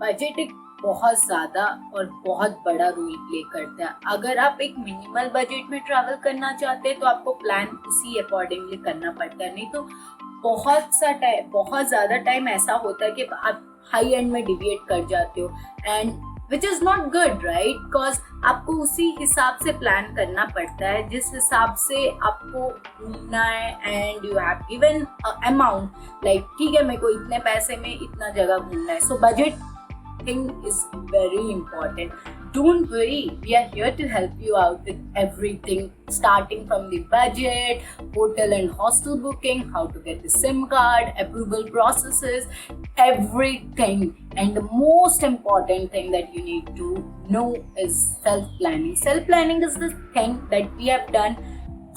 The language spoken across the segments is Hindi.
बजट एक बहुत ज़्यादा और बहुत बड़ा रोल प्ले करता है। अगर आप एक मिनिमल बजट में ट्रैवल करना चाहते हैं तो आपको प्लान उसी अकॉर्डिंगली करना पड़ता है, नहीं तो बहुत ज़्यादा टाइम ऐसा होता है कि आप हाई एंड में डिविएट कर जाते हो, and which is not good, right? Because आपको उसी हिसाब से प्लान करना पड़ता है जिस हिसाब से आपको घूमना है, and you have given amount like ठीक है मेरे को इतने पैसे में इतना जगह घूमना है, so budget thing is very important. Don't worry, we are here to help you out with everything, starting from the budget, hotel and hostel booking, how to get the SIM card, approval processes, everything. And the most important thing that you need to know is self-planning. Self-planning is the thing that we have done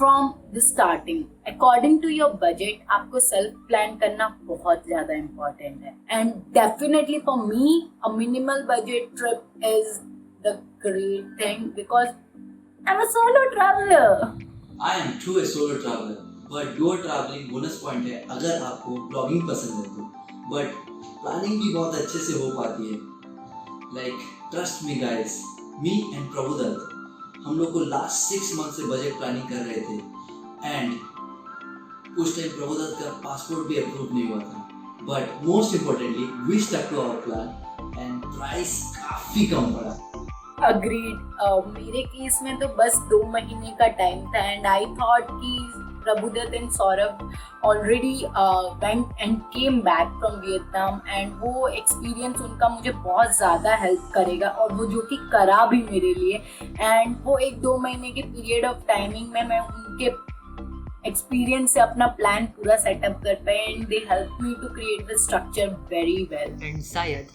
from the starting. According to your budget, आपको self plan करना बहुत ज़्यादा important है. And definitely for me, a minimal budget trip is the great thing because I'm a solo traveler. I am too a solo traveler, but your traveling bonus point है अगर आपको ब्लॉगिंग पसंद है तो, but प्लानिंग भी बहुत अच्छे से हो पाती है. Like trust me guys, me and Prabhudatt हम लोग को लास्ट 6 मंथ से बजट प्लानिंग कर रहे थे, एंड उस टाइम प्रभुदत्त का पासपोर्ट भी अप्रूव नहीं हुआ था, but most importantly we stuck to our plan and price काफी कम पड़ा. अग्रीड. मेरे केस में तो बस 2 महीने का टाइम था, एंड आई थॉट कि Prabhudatt and Saurabh already went and came back from Vietnam, and वो एक्सपीरियंस उनका मुझे बहुत ज़्यादा हेल्प करेगा, और वो जो कि करा भी मेरे लिए. एंड वो 1-2 महीने के पीरियड ऑफ टाइमिंग में मैं उनके एक्सपीरियंस से अपना प्लान पूरा सेटअप कर पाए, and they help me to create the structure very well. And शायद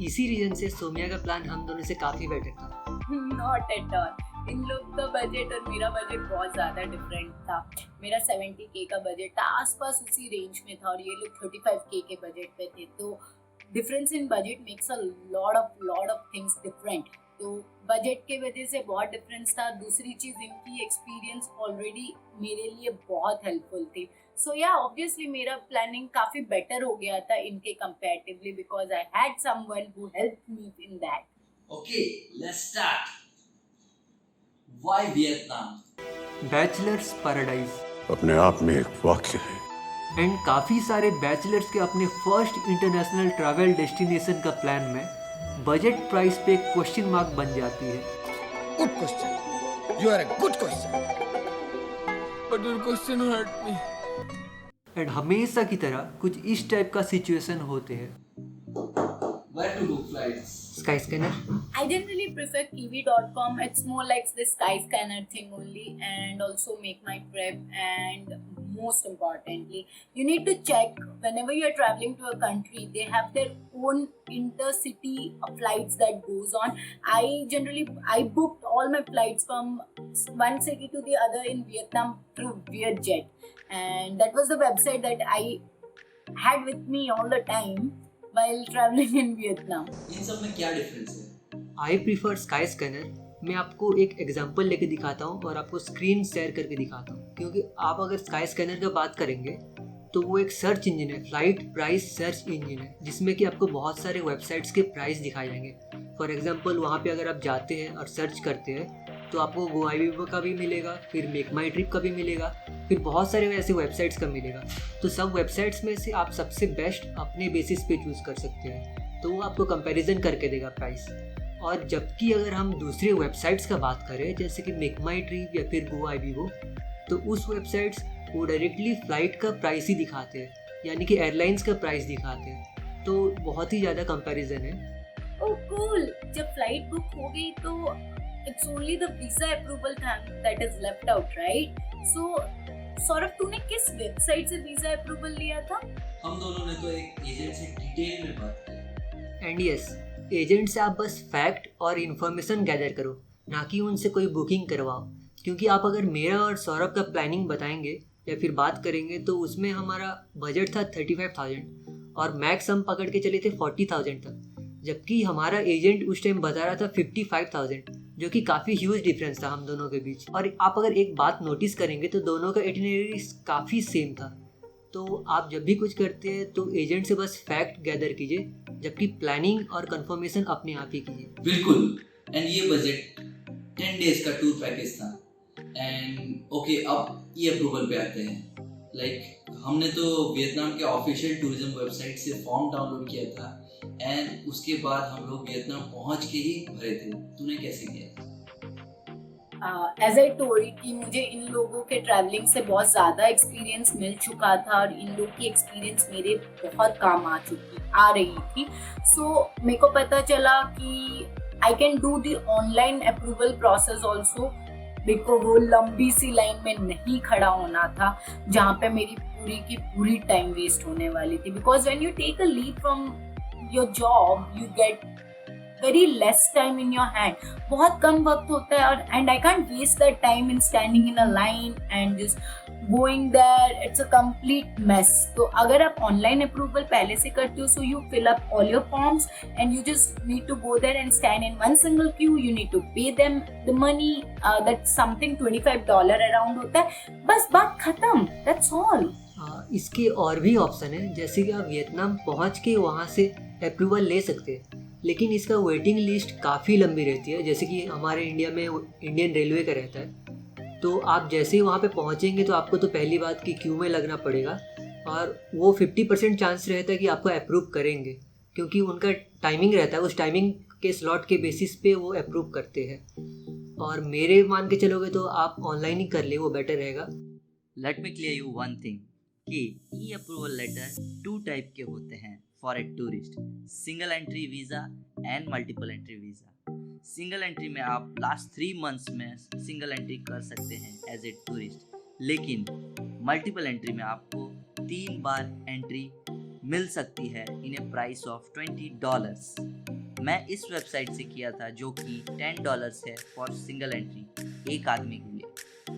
इसी रीजन से सोमिया का प्लान हम दोनों से काफी बेटर था. Not at all. इन लोग का बजट और मेरा बजट बहुत ज़्यादा डिफरेंट था. मेरा 70K का बजट था, आसपास उसी रेंज में था, और ये लोग 35K के बजट पे थे. तो difference in budget makes a lot of things different. तो बजट के वजह से बहुत डिफरेंस था. दूसरी चीज़, इनकी एक्सपीरियंस ऑलरेडी मेरे लिए बहुत हेल्पफुल थी. सो या ऑब्वियसली मेरा प्लानिंग काफ़ी बेटर हो गया था इनके comparatively, because I had someone who helped me in that. Okay, let's start. Why Vietnam? Bachelors paradise अपने आप में एक वाक्य है. एंड काफ़ी सारे बैचलर्स के अपने फर्स्ट इंटरनेशनल ट्रैवल डेस्टिनेशन का प्लान में बजट प्राइस पे क्वेश्चन मार्क बन जाती है. Good question. You are a good question. But your question hurt me. And हमेशा की तरह कुछ इस टाइप का सिचुएशन होते हैं. Where to book flights? Sky scanner. I generally prefer kiwi.com. It's more like the Skyscanner thing only, and also Make My Trip. And most importantly, you need to check whenever you are traveling to a country, they have their own intercity flights that goes on. I booked all my flights from one city to the other in Vietnam through Vietjet, and that was the website that I had with me all the time while traveling in Vietnam. इन सब में क्या डिफरेंस है? I prefer sky scanner. मैं आपको एक एग्जांपल लेके दिखाता हूँ और आपको स्क्रीन शेयर करके दिखाता हूँ, क्योंकि आप अगर स्काई स्कैनर की बात करेंगे तो वो एक सर्च इंजन है, फ्लाइट प्राइस सर्च इंजन है, जिसमें कि आपको बहुत सारे वेबसाइट्स के प्राइस दिखाए जाएंगे. फॉर एग्जांपल वहाँ पे अगर आप जाते हैं और सर्च करते हैं तो आपको GoIbibo का भी मिलेगा, फिर मेक माई ट्रिप का भी मिलेगा, फिर बहुत सारे ऐसे वेबसाइट्स का मिलेगा. तो सब वेबसाइट्स में से आप सबसे बेस्ट अपने बेसिस पे चूज़ कर सकते हैं, तो वो आपको कंपैरिजन करके देगा प्राइस. और जबकि अगर हम दूसरे वेबसाइट्स का बात करें जैसे कि मेक माई ट्रिप या फिर GoIbibo, तो उस वेबसाइट्स वो डायरेक्टली फ़्लाइट का प्राइस ही दिखाते हैं, यानी कि एयरलाइंस का प्राइस दिखाते हैं. तो बहुत ही ज़्यादा कंपैरिजन है. Oh cool! जब फ्लाइट बुक हो गई तो it's only the visa approval that is left out, right? So Saurabh, तूने किस वेबसाइट से वीजा अप्रूवल लिया था? हम दोनों ने तो एक एजेंट से डिटेल में बात की. एंड यस, एजेंट से आप बस फैक्ट और इन्फॉर्मेशन गैदर करो, ना कि उनसे कोई बुकिंग करवाओ. क्योंकि आप अगर मेरा और सौरभ का प्लानिंग बताएंगे या फिर बात करेंगे तो उसमें हमारा बजट था 35,000 और मैक्स हम पकड़ के चले थे 40,000 तक, जबकि हमारा एजेंट उस टाइम बता रहा था 55,000, जो कि काफ़ी ह्यूज डिफरेंस था हम दोनों के बीच. और आप अगर एक बात नोटिस करेंगे तो दोनों का इटिनरी काफ़ी सेम था. तो आप जब भी कुछ करते हैं तो एजेंट से बस फैक्ट गैदर कीजिए, जबकि प्लानिंग और कंफर्मेशन अपने आप ही कीजिए। बिल्कुल। एंड ये बजट 10 डेज का टूर पैकेज था। एंड ओके, अब ये अप्रूवल पे आते हैं। हमने तो वियतनाम के ऑफिशियल टूरिज्म वेबसाइट से फॉर्म डाउनलोड किया था एंड उसके बाद हम लोग वियतनाम पहुंच के ही भरे थे। तूने कैसे किया? एज आई टोल्ड कि मुझे इन लोगों के ट्रैवलिंग से बहुत ज़्यादा एक्सपीरियंस मिल चुका था और इन लोग की एक्सपीरियंस मेरे बहुत काम आ रही थी। सो मेरे को पता चला कि I can do the online approval process also. मेरे को वो लंबी सी लाइन में नहीं खड़ा होना था जहाँ पे मेरी पूरी की पूरी टाइम वेस्ट होने वाली थी। Because when you take a leave from your job you get very less time in your hand, बहुत कम वक्त होता है और and I can't waste that time in standing in a line and just going there. It's a complete mess. तो अगर आप online approval पहले से करते हो, so you fill up all your forms and you just need to go there and stand in one single queue. You need to pay them the money, that's something $25 around होता है, बस बात खत्म, that's all. इसके और भी ऑप्शन है, जैसे कि आप वियतनाम पहुंच के वहां से अप्रूवल ले सकते हैं, लेकिन इसका वेटिंग लिस्ट काफ़ी लंबी रहती है। जैसे कि हमारे इंडिया में इंडियन रेलवे का रहता है, तो आप जैसे ही वहाँ पे पहुँचेंगे तो आपको तो पहली बात कि क्यू में लगना पड़ेगा और वो 50% चांस रहता है कि आपको अप्रूव करेंगे, क्योंकि उनका टाइमिंग रहता है, उस टाइमिंग के स्लॉट के बेसिस पे वो अप्रूव करते हैं। और मेरे मान के चलोगे तो आप ऑनलाइन ही कर ले, वो बेटर रहेगा। Let me clear you one thing कि ई अप्रूवल लेटर 2 टाइप के होते हैं for a tourist, single entry visa and multiple entry visa. Single entry में आप लास्ट 3 मंथ्स में सिंगल एंट्री कर सकते हैं एज ए टूरिस्ट, लेकिन मल्टीपल एंट्री में आपको 3 बार एंट्री मिल सकती है इन ए प्राइस ऑफ $20। मैं इस वेबसाइट से किया था जो कि $10 है फॉर सिंगल एंट्री एक आदमी के लिए।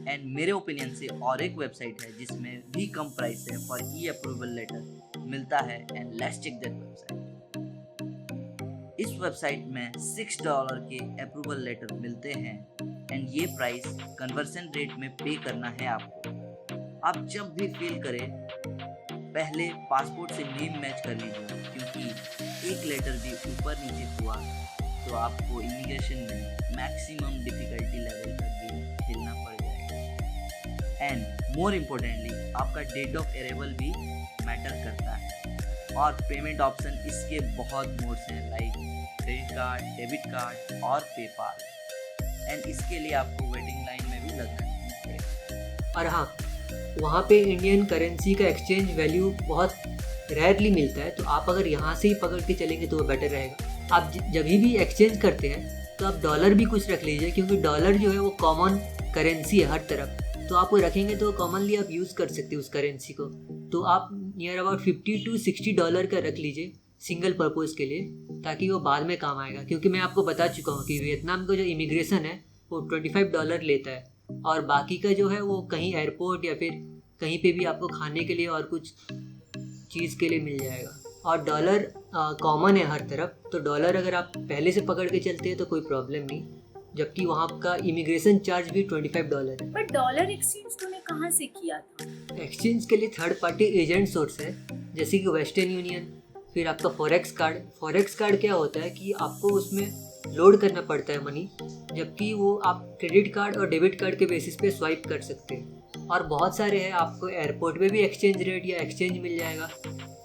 एंड मेरे ओपिनियन से और एक वेबसाइट है जिसमें भी कम प्राइस है फॉर ई अप्रूवल लेटर मिलता है, and let's check that website. इस वेबसाइट में $6 के अप्रूवल लेटर मिलते हैं एंड ये प्राइस कन्वर्सन रेट में पे करना है आपको। आप जब भी फील करें पहले पासपोर्ट से नेम मैच कर लीजिए, क्योंकि एक लेटर भी ऊपर नीचे हुआ तो आपको इमिग्रेशन में मैक्सिमम डिफिकल्टी लेवल का गेम खेलना पड़ जाएगा। एंड मोर इम्पोर्टेंटली आपका डेट ऑफ अराइवल भी मैटर करता है। और पेमेंट ऑप्शन इसके बहुत मोड्स हैं, like credit card, debit card और पेपाल। एंड इसके लिए आपको वेटिंग लाइन में भी लगना है। और हाँ, वहाँ पे इंडियन करेंसी का एक्सचेंज वैल्यू बहुत रेयरली मिलता है, तो आप अगर यहाँ से ही पकड़ के चलेंगे तो वो बेटर रहेगा। आप जब भी एक्सचेंज करते हैं तो आप डॉलर भी कुछ रख लीजिए, क्योंकि डॉलर जो है वो कॉमन करेंसी है हर तरफ, तो आप वो रखेंगे तो कॉमनली आप यूज़ कर सकते हैं उस करेंसी को। तो आप नियर अबाउट $50 to $60 का रख लीजिए सिंगल पर्पज़ के लिए, ताकि वो बाद में काम आएगा। क्योंकि मैं आपको बता चुका हूँ कि वियतनाम का जो इमिग्रेशन है वो $25 लेता है, और बाकी का जो है वो कहीं एयरपोर्ट या फिर कहीं पे भी आपको खाने के लिए और कुछ चीज़ के लिए मिल जाएगा। और डॉलर कॉमन है हर तरफ, तो डॉलर अगर आप पहले से पकड़ के चलते हैं तो कोई प्रॉब्लम नहीं, जबकि वहाँ का इमिग्रेशन चार्ज भी $25 है। बट डॉलर एक्सचेंज तूने कहाँ से किया था? एक्सचेंज के लिए थर्ड पार्टी एजेंट सोर्स है, जैसे कि वेस्टर्न यूनियन, फिर आपका फॉरेक्स कार्ड। फॉरेक्स कार्ड क्या होता है कि आपको उसमें लोड करना पड़ता है मनी, जबकि वो आप क्रेडिट कार्ड और डेबिट कार्ड के बेसिस पे स्वाइप कर सकते हैं। और बहुत सारे हैं, आपको एयरपोर्ट पे भी एक्सचेंज रेट या एक्सचेंज मिल जाएगा,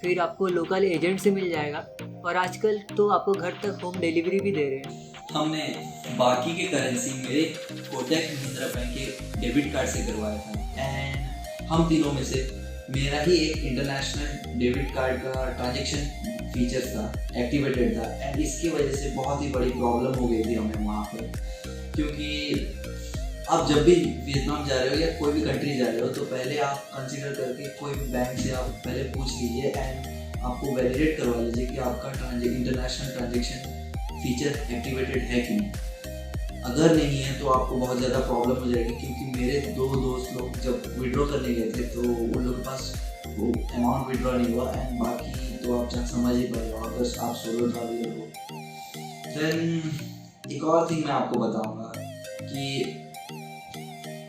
फिर आपको लोकल एजेंट से मिल जाएगा, और आजकल तो आपको घर तक होम डिलीवरी भी दे रहे हैं। हमने बाकी के करेंसी मेरे कोटक महिंद्रा बैंक के डेबिट कार्ड से करवाया था, एंड हम तीनों में से मेरा ही एक इंटरनेशनल डेबिट कार्ड का ट्रांजैक्शन फीचर था, एक्टिवेटेड था, एंड इसकी वजह से बहुत ही बड़ी प्रॉब्लम हो गई थी हमें वहाँ पर। क्योंकि आप जब भी वियतनाम जा रहे हो या कोई भी कंट्री जा रहे हो तो पहले आप कंसीडर करके कोई भी बैंक से आप पहले पूछ लीजिए एंड आपको वैलिडेट करवा लीजिए कि आपका इंटरनेशनल ट्रांजैक्शन फीचर एक्टिवेटेड है कि नहीं। अगर नहीं है तो आपको बहुत ज़्यादा प्रॉब्लम हो जाएगी। क्योंकि मेरे 2 दोस्त लोग जब विड्रॉ करने गए थे तो उन लोगों के पास वो अमाउंट विड्रॉ नहीं हुआ, एंड बाकी तो आप समझ ही पाए हो अगर आप सोलो ट्रैवलर हो। देन एक और थिंग मैं आपको बताऊंगा कि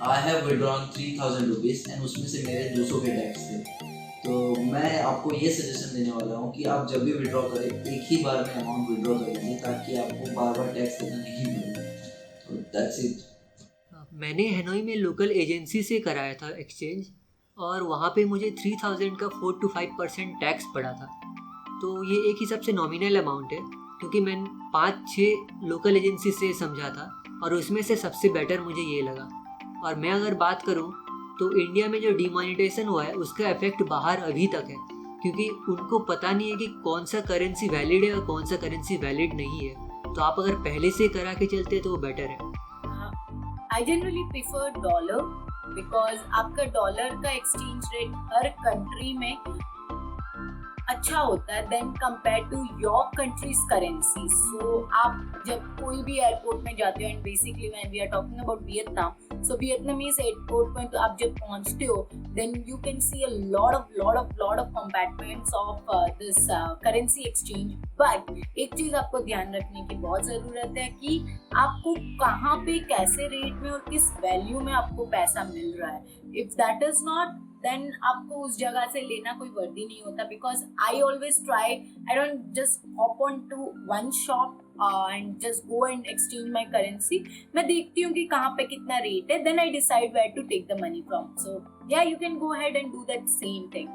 I have withdrawn 3000 rupees, and उसमें से मेरे 200 के टैक्स थे। तो मैं आपको ये सजेशन देने वाला हूँ कि आप जब भी विड्रॉ करें एक ही बार में अमाउंट विड्रॉ करेंगे ताकि आपको बार बार टैक्स देना नहीं पड़े। तो दैट्स इट। मैंने हनोई में लोकल एजेंसी से कराया था एक्सचेंज, और वहाँ पे मुझे 3000 का 4 to 5% टैक्स पड़ा था। तो ये एक हिसाब से नॉमिनल अमाउंट है, क्योंकि मैंने 5-6 लोकल एजेंसी से समझा था और उसमें से सबसे बेटर मुझे ये लगा। और मैं अगर बात करूँ तो इंडिया में जो डिमोनेटाइजेशन हुआ है उसका इफेक्ट बाहर अभी तक है, क्योंकि उनको पता नहीं है कि कौन सा करेंसी वैलिड है और कौन सा करेंसी वैलिड नहीं है। तो आप अगर पहले से करा के चलते तो वो बेटर है। I generally prefer dollar because आपका डॉलर का एक्सचेंज रेट हर कंट्री में अच्छा होता है then compare to your country's currency. So आप जब कोई भी एयरपोर्ट में जाते हो, and basically when we are talking about Vietnam, so Vietnamese airport में तो आप जब पहुंचते हो then you can see a lot of compartments of this currency exchange. But एक चीज आपको ध्यान रखने की बहुत जरूरत है कि आपको कहाँ पे कैसे रेट में और किस वैल्यू में आपको पैसा मिल रहा है। If that is not, then आपको उस जगह से लेना कोई वर्दी नहीं होता। Because I always try, I don't just hop on to one shop and just go and exchange my currency. मैं देखती हूँ कि कहाँ पे कितना रेट है, then I decide where to take the money from. So yeah you can go ahead and do that same thing.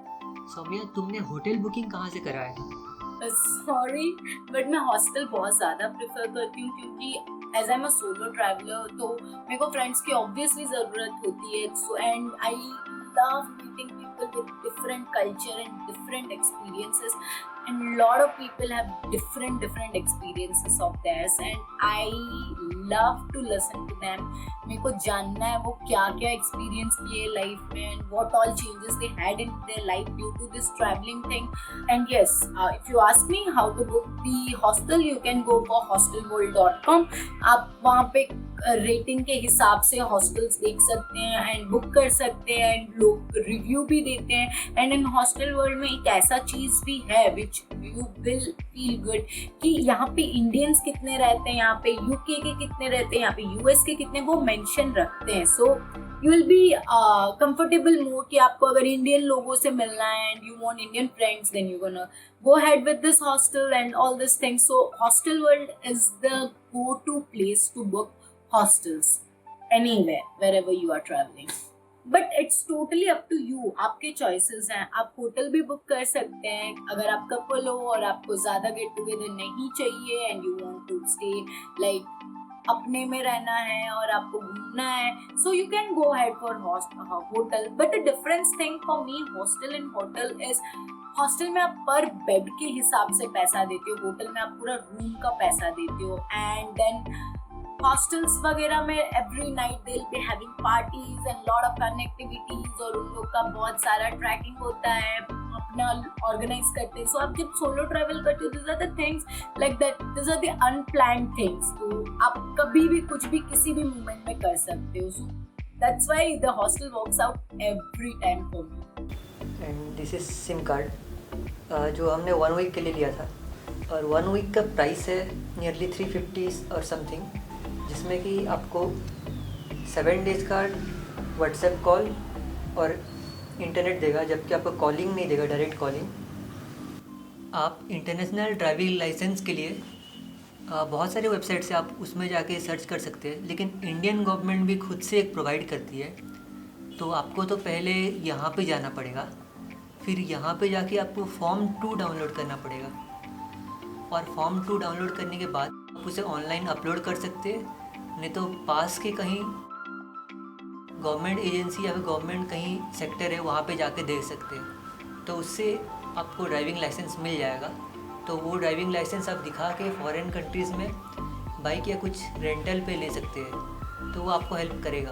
Saumya, तुमने होटल बुकिंग कहाँ से कराया था? सॉरी बट मैं हॉस्टल बहुत ज़्यादा प्रेफर करती हूँ, क्योंकि as I am a solo traveller तो मेरे को फ्रेंड्स की ऑब्वियसली ज़रूरत होती है। So and I love meeting people with different culture and different experiences, and lot of people have different experiences of theirs, and I love to listen to them. मेरे को जानना है वो क्या क्या एक्सपीरियंस किए लाइफ में, and what all changes they had in their life due to this traveling thing. And yes, if you ask me how to book the hostel, you can go for hostelworld.com. आप वहाँ पे रेटिंग के हिसाब से हॉस्टल्स देख सकते हैं एंड बुक कर सकते हैं, एंड लोग रिव्यू भी देते हैं। एंड इन हॉस्टल वर्ल्ड में एक ऐसा चीज़ भी है which you will feel good कि यहाँ पे इंडियंस कितने रहते हैं, यहाँ पे यूके के कितने रहते हैं, यहाँ पे यूएस के कितने, वो मेंशन रखते हैं। So you will be comfortable more कि आपको अगर इंडियन लोगों से मिलना है and you want Indian friends, then you gonna go ahead with this hostel and all this thing. So hostel world is the go-to place to book hostels anywhere wherever you are traveling. But it's totally up to you. आपके choices हैं। आप होटल भी बुक कर सकते हैं अगर आप कपल हो और आपको ज़्यादा गेट टुगेदर नहीं चाहिए and you want to stay like अपने में रहना है और आपको घूमना है, so you can go ahead for hotel. But the difference thing for me hostel and hotel is hostel में आप पर बेड के हिसाब से पैसा देते हो, होटल में आप पूरा रूम का पैसा देते हो। एंड देन हॉस्टल्स वगैरह में every night they will be having parties and lot of fun activities, और उन लोग का बहुत सारा ट्रैकिंग होता है, अपना ऑर्गेनाइज करते हैं। सो आप जब सोलो ट्रैवल करते हो, this are the things like that, this are the unplanned things. तो आप कभी भी कुछ भी किसी भी मोमेंट में कर सकते हो। So that's why the hostel works out every time for me. And this is SIM card जो हमने 1 वीक के लिए लिया था, और 1 वीक का प्राइस है नियरली 350 और समथिंग, जिसमें कि आपको 7 डेज़ का व्हाट्सएप कॉल और इंटरनेट देगा, जबकि आपको कॉलिंग नहीं देगा, डायरेक्ट कॉलिंग। आप इंटरनेशनल ड्राइविंग लाइसेंस के लिए बहुत सारे वेबसाइट से आप उसमें जाके सर्च कर सकते हैं, लेकिन इंडियन गवर्नमेंट भी खुद से एक प्रोवाइड करती है। तो आपको तो पहले यहाँ पे जाना पड़ेगा, फिर यहाँ पे जाके आपको फॉर्म 2 डाउनलोड करना पड़ेगा, और फॉर्म 2 डाउनलोड करने के बाद आप उसे ऑनलाइन अपलोड कर सकते हैं, नहीं तो पास के कहीं गवर्नमेंट एजेंसी या फिर गवर्नमेंट कहीं सेक्टर है वहाँ पे जाके दे सकते हैं। तो उससे आपको ड्राइविंग लाइसेंस मिल जाएगा। तो वो ड्राइविंग लाइसेंस आप दिखा के फॉरेन कंट्रीज़ में बाइक या कुछ रेंटल पे ले सकते हैं, तो वो आपको हेल्प करेगा।